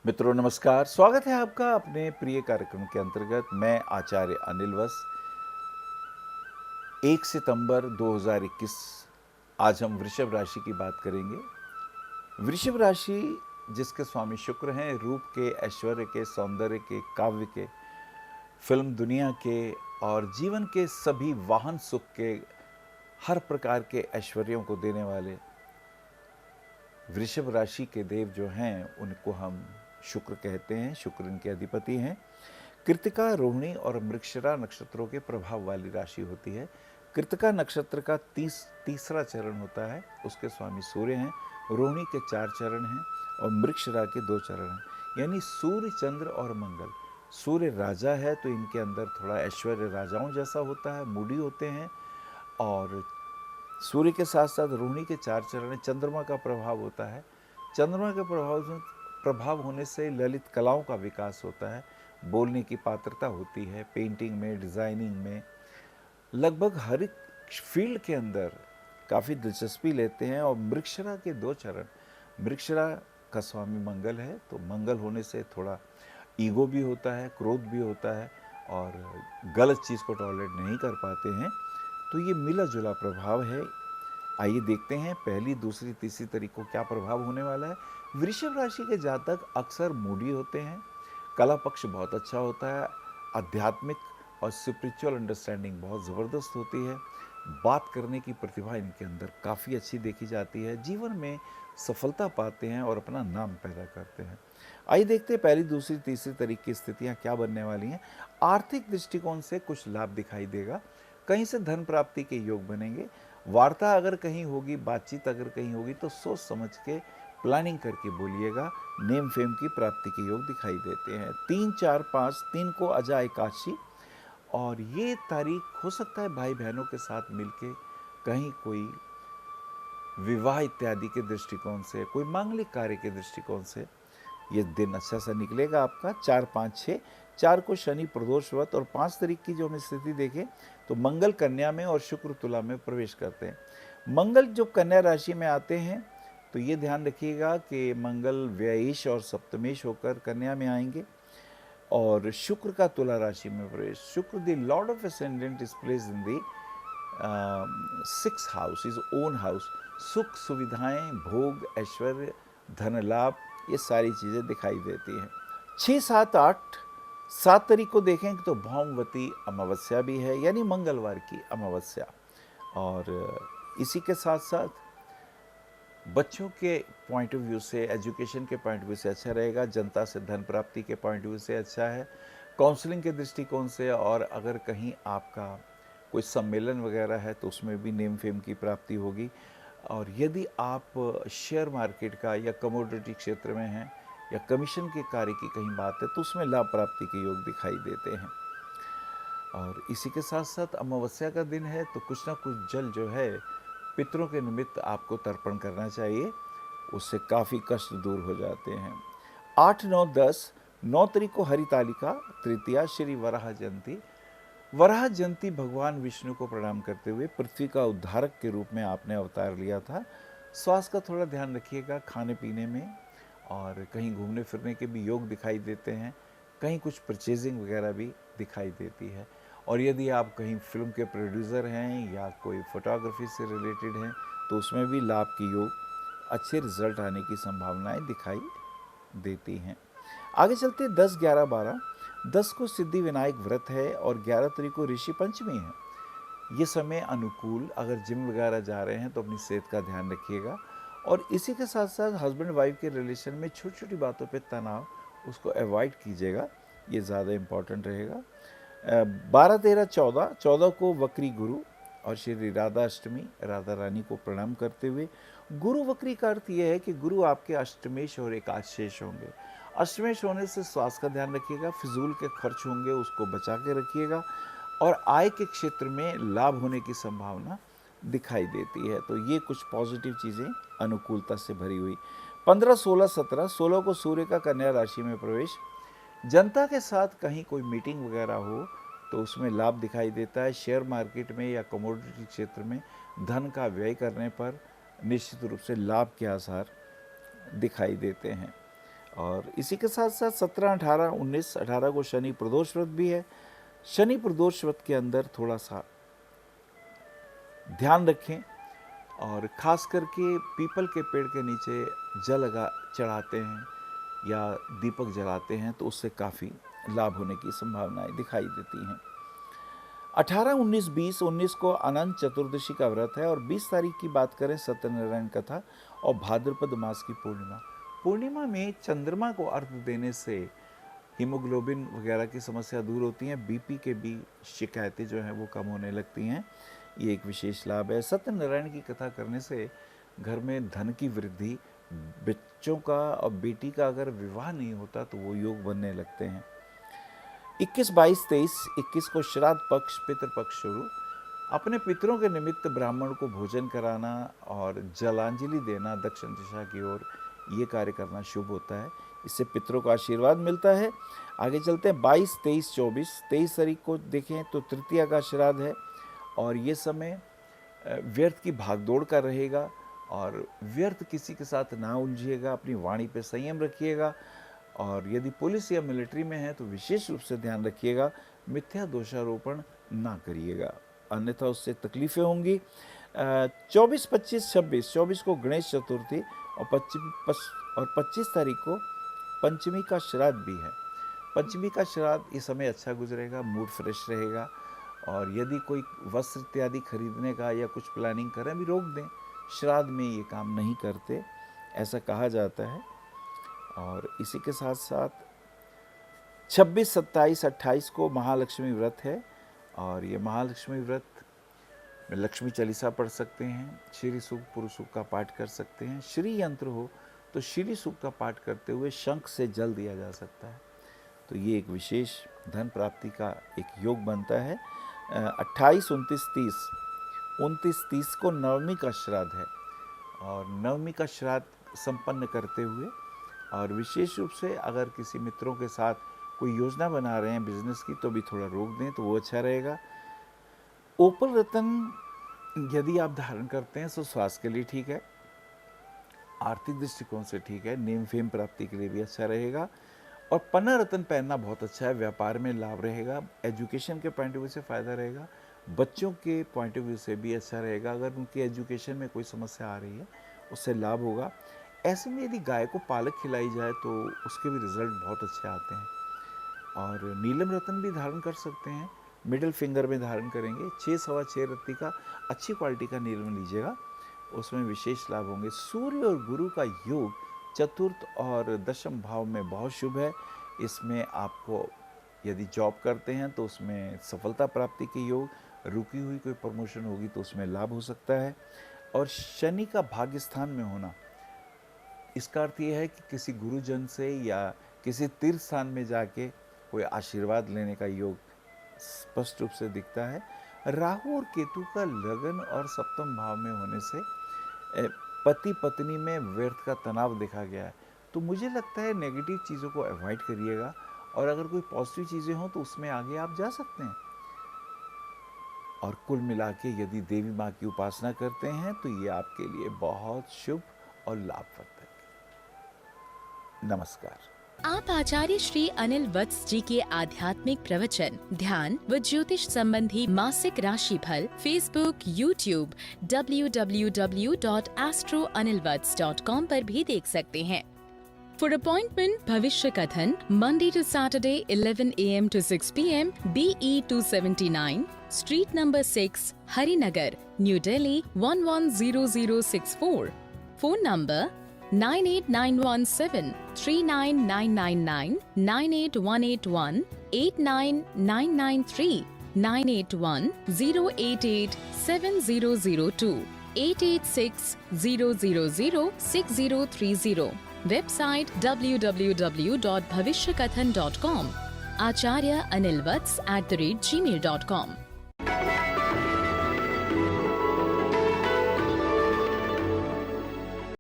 मित्रों नमस्कार, स्वागत है आपका अपने प्रिय कार्यक्रम के अंतर्गत। मैं आचार्य अनिल वस। 1 सितंबर 2021 आज हम वृषभ राशि की बात करेंगे। वृषभ राशि जिसके स्वामी शुक्र हैं, रूप के, ऐश्वर्य के, सौंदर्य के, काव्य के, फिल्म दुनिया के और जीवन के सभी वाहन सुख के, हर प्रकार के ऐश्वर्यों को देने वाले वृषभ राशि के देव जो हैं उनको हम शुक्र कहते हैं। शुक्र इनके अधिपति हैं। कृत्तिका, रोहिणी और मृगशिरा नक्षत्रों के प्रभाव वाली राशि होती है। कृत्तिका नक्षत्र का तीसरा चरण होता है, उसके स्वामी सूर्य हैं। रोहिणी के 4 चरण हैं और मृगशिरा के 2 चरण हैं, यानी सूर्य, चंद्र और मंगल। सूर्य राजा है तो इनके अंदर थोड़ा ऐश्वर्य राजाओं जैसा होता है, मूडी होते हैं। और सूर्य के साथ साथ रोहिणी के 4 चरण है, चंद्रमा का प्रभाव होता है। चंद्रमा के प्रभाव होने से ललित कलाओं का विकास होता है, बोलने की पात्रता होती है, पेंटिंग में, डिजाइनिंग में, लगभग हर एक फील्ड के अंदर काफ़ी दिलचस्पी लेते हैं। और मृगशिरा के 2 चरण, मृगशिरा का स्वामी मंगल है, तो मंगल होने से थोड़ा ईगो भी होता है, क्रोध भी होता है और गलत चीज़ को टॉलरेट नहीं कर पाते हैं। तो ये मिला जुला प्रभाव है। आइए देखते हैं पहली, दूसरी, तीसरी तारीख को क्या प्रभाव होने वाला है। वृषभ राशि के जातक अक्सर मूडी होते हैं, कला पक्ष बहुत अच्छा होता है, आध्यात्मिक और स्पिरिचुअल अंडरस्टैंडिंग बहुत ज़बरदस्त होती है, बात करने की प्रतिभा इनके अंदर काफ़ी अच्छी देखी जाती है, जीवन में सफलता पाते हैं और अपना नाम पैदा करते हैं। आइए देखते हैं पहली, दूसरी, तीसरी तारीख की स्थितियाँ क्या बनने वाली हैं। आर्थिक दृष्टिकोण से कुछ लाभ दिखाई देगा, कहीं से धन प्राप्ति के योग बनेंगे। वार्ता अगर कहीं होगी, बातचीत अगर कहीं होगी तो सोच समझ के प्लानिंग करके बोलिएगा। नेम फेम की प्राप्ति के योग दिखाई देते हैं। 3, 4, 5 3 को अजा एकादशी, और ये तारीख हो सकता है भाई बहनों के साथ मिलके कहीं कोई विवाह इत्यादि के दृष्टिकोण से, कोई मांगलिक कार्य के दृष्टिकोण से ये दिन अच्छा सा निकलेगा आपका। 4, 5, 6, 4 को शनि प्रदोषवत, और 5 तारीख की जो हम स्थिति देखें तो मंगल कन्या में और शुक्र तुला में प्रवेश करते हैं। मंगल जो कन्या राशि में आते हैं तो ये ध्यान रखिएगा कि मंगल व्ययेश और सप्तमेश होकर कन्या में आएंगे, और शुक्र का तुला राशि में प्रवेश। शुक्र the Lord of ascendant is place in the 6th house, is own house. सुख, सुविधाएं, भोग, ऐश्वर्य, धन लाभ, ये सारी चीज़ें दिखाई देती हैं। 6, 7, 8, 7 तारीख को देखें तो भौमवती अमावस्या भी है, यानी मंगलवार की अमावस्या। और इसी के साथ साथ बच्चों के पॉइंट ऑफ व्यू से, एजुकेशन के पॉइंट ऑफ व्यू से अच्छा रहेगा, जनता से धन प्राप्ति के पॉइंट ऑफ व्यू से अच्छा है, काउंसलिंग के दृष्टिकोण से, और अगर कहीं आपका कोई सम्मेलन वगैरह है तो उसमें भी नेम फेम की प्राप्ति होगी। और यदि आप शेयर मार्केट का या कमोडिटी क्षेत्र में हैं या कमीशन के कार्य की कहीं बात है तो उसमें लाभ प्राप्ति के योग दिखाई देते हैं। और इसी के साथ साथ अमावस्या का दिन है तो कुछ ना कुछ जल जो है पितरों के निमित्त आपको तर्पण करना चाहिए, उससे काफ़ी कष्ट दूर हो जाते हैं। 8, 9, 10, 9 तारीख को हरितालिका तृतीया, श्री वराह जयंती। वराह जयंती भगवान विष्णु को प्रणाम करते हुए पृथ्वी का उद्धारक के रूप में आपने अवतार लिया था। स्वास्थ्य का थोड़ा ध्यान रखिएगा, खाने पीने में, और कहीं घूमने फिरने के भी योग दिखाई देते हैं, कहीं कुछ परचेजिंग वगैरह भी दिखाई देती है। और यदि आप कहीं फिल्म के प्रोड्यूसर हैं या कोई फोटोग्राफी से रिलेटेड हैं तो उसमें भी लाभ के योग, अच्छे रिजल्ट आने की संभावनाएं दिखाई देती हैं। आगे चलते 10, 11, 12। 10 को सिद्धि विनायक व्रत है और 11 तारीख को ऋषि पंचमी है। ये समय अनुकूल, अगर जिम वगैरह जा रहे हैं तो अपनी सेहत का ध्यान रखिएगा। और इसी के साथ साथ हस्बैंड वाइफ के रिलेशन में छोटी छोटी बातों पे तनाव, उसको अवॉइड कीजिएगा, ये ज़्यादा इम्पॉर्टेंट रहेगा। 12, 13, 14, 14 को वक्री गुरु और श्री राधा अष्टमी, राधा रानी को प्रणाम करते हुए। गुरु वक्री का अर्थ यह है कि गुरु आपके अष्टमेश और एकादशेष होंगे। अष्टमेश होने से स्वास्थ्य का ध्यान रखिएगा, फिजूल के खर्च होंगे उसको बचा के रखिएगा, और आय के क्षेत्र में लाभ होने की संभावना दिखाई देती है। तो ये कुछ पॉजिटिव चीज़ें अनुकूलता से भरी हुई। 15, 16, 17, 16 को सूर्य का कन्या राशि में प्रवेश। जनता के साथ कहीं कोई मीटिंग वगैरह हो तो उसमें लाभ दिखाई देता है। शेयर मार्केट में या कमोडिटी क्षेत्र में धन का व्यय करने पर निश्चित रूप से लाभ के आसार दिखाई देते हैं। और इसी के साथ साथ 17, 18, 19, 18 को शनि प्रदोष व्रत भी है। शनि प्रदोष व्रत के अंदर थोड़ा सा ध्यान रखें और ख़ास करके पीपल के पेड़ के नीचे जल चढ़ाते हैं या दीपक जलाते हैं तो उससे काफ़ी लाभ होने की संभावनाएं दिखाई देती हैं। 18, 19, 20, 19 को अनंत चतुर्दशी का व्रत है और 20 तारीख की बात करें सत्यनारायण कथा और भाद्रपद मास की पूर्णिमा। पूर्णिमा में चंद्रमा को अर्घ देने से हीमोग्लोबिन वगैरह की समस्या दूर होती हैं, बीपी के भी शिकायतें जो हैं वो कम होने लगती हैं। ये एक विशेष लाभ है। सत्यनारायण की कथा करने से घर में धन की वृद्धि, बच्चों का और बेटी का अगर विवाह नहीं होता तो वो योग बनने लगते हैं। 21, 22, 23, 21 को श्राद्ध पक्ष, पितृपक्ष शुरू। अपने पितरों के निमित्त ब्राह्मण को भोजन कराना और जलांजलि देना दक्षिण दिशा की ओर, ये कार्य करना शुभ होता है। इससे पितरों का आशीर्वाद मिलता है। आगे चलते हैं 22, 23, 24। 23 तारीख को देखें तो तृतीया का श्राद्ध है और ये समय व्यर्थ की भागदौड़ का रहेगा और व्यर्थ किसी के साथ ना उलझिएगा, अपनी वाणी पे संयम रखिएगा और यदि पुलिस या मिलिट्री में है तो विशेष रूप से ध्यान रखिएगा, मिथ्या दोषारोपण ना करिएगा, अन्यथा उससे तकलीफ़ें होंगी। 24, 25, 26, 24 को गणेश चतुर्थी और 25 तारीख को पंचमी का श्राद्ध भी है। पंचमी का श्राद्ध इस समय अच्छा गुजरेगा, मूड फ्रेश रहेगा और यदि कोई वस्त्र इत्यादि खरीदने का या कुछ प्लानिंग करें भी रोक दें, श्राद्ध में ये काम नहीं करते, ऐसा कहा जाता है। और इसी के साथ साथ 26, 27, 28 को महालक्ष्मी व्रत है और ये महालक्ष्मी व्रत में लक्ष्मी चालीसा पढ़ सकते हैं, श्री सूक्त, पुरुष सूक्त का पाठ कर सकते हैं। श्री यंत्र हो तो श्री सूक्त का पाठ करते हुए शंख से जल दिया जा सकता है, तो ये एक विशेष धन प्राप्ति का एक योग बनता है। 28, 29, 30, 29, 30 को नवमी का श्राद्ध है और नवमी का श्राद्ध संपन्न करते हुए और विशेष रूप से अगर किसी मित्रों के साथ कोई योजना बना रहे हैं बिजनेस की तो भी थोड़ा रोक दें तो वो अच्छा रहेगा। ओपल रतन यदि आप धारण करते हैं तो स्वास्थ्य के लिए ठीक है, आर्थिक दृष्टिकोण से ठीक है, नेम फेम प्राप्ति के लिए भी अच्छा रहेगा। और पन्ना रतन पहनना बहुत अच्छा है, व्यापार में लाभ रहेगा, एजुकेशन के पॉइंट ऑफ व्यू से फ़ायदा रहेगा, बच्चों के पॉइंट ऑफ व्यू से भी अच्छा रहेगा। अगर उनकी एजुकेशन में कोई समस्या आ रही है उससे लाभ होगा। ऐसे में यदि गाय को पालक खिलाई जाए तो उसके भी रिजल्ट बहुत अच्छे आते हैं। और नीलम रतन भी धारण कर सकते हैं, मिडिल फिंगर में धारण करेंगे। 6 सवा 6 रत्ती का अच्छी क्वालिटी का नीलम लीजिएगा, उसमें विशेष लाभ होंगे। सूर्य और गुरु का योग चतुर्थ और दशम भाव में बहुत शुभ है। इसमें आपको यदि जॉब करते हैं तो उसमें सफलता प्राप्ति के योग, रुकी हुई कोई प्रमोशन होगी तो उसमें लाभ हो सकता है। और शनि का भाग्य स्थान में होना, इसका अर्थ ये है कि किसी गुरुजन से या किसी तीर्थ स्थान में जाके कोई आशीर्वाद लेने का योग स्पष्ट रूप से दिखता है। राहु और केतु का लगन और सप्तम भाव में होने से पति पत्नी में व्यर्थ का तनाव देखा गया है, तो मुझे लगता है नेगेटिव चीज़ों को अवॉइड करिएगा और अगर कोई पॉजिटिव चीज़ें हों तो उसमें आगे आप जा सकते हैं। और कुल मिला के यदि देवी माँ की उपासना करते हैं तो ये आपके लिए बहुत शुभ और लाभप्रद है। नमस्कार। आप आचार्य श्री अनिल वत्स जी के आध्यात्मिक प्रवचन, ध्यान व ज्योतिष संबंधी मासिक राशि फल फेसबुक, यूट्यूब, www.astroanilvats.com पर भी देख सकते हैं। For appointment, भविष्य कथन, Monday to Saturday, 11 a.m. to 6 p.m. BE 279, Street number 6, Harinagar, New Delhi 110064. Phone number 98917 39999, 98181 89993, 981 088 7002, 886 000 6030. Website www.bhavishyakathan.com. Acharya Anil Vats @gmail.com.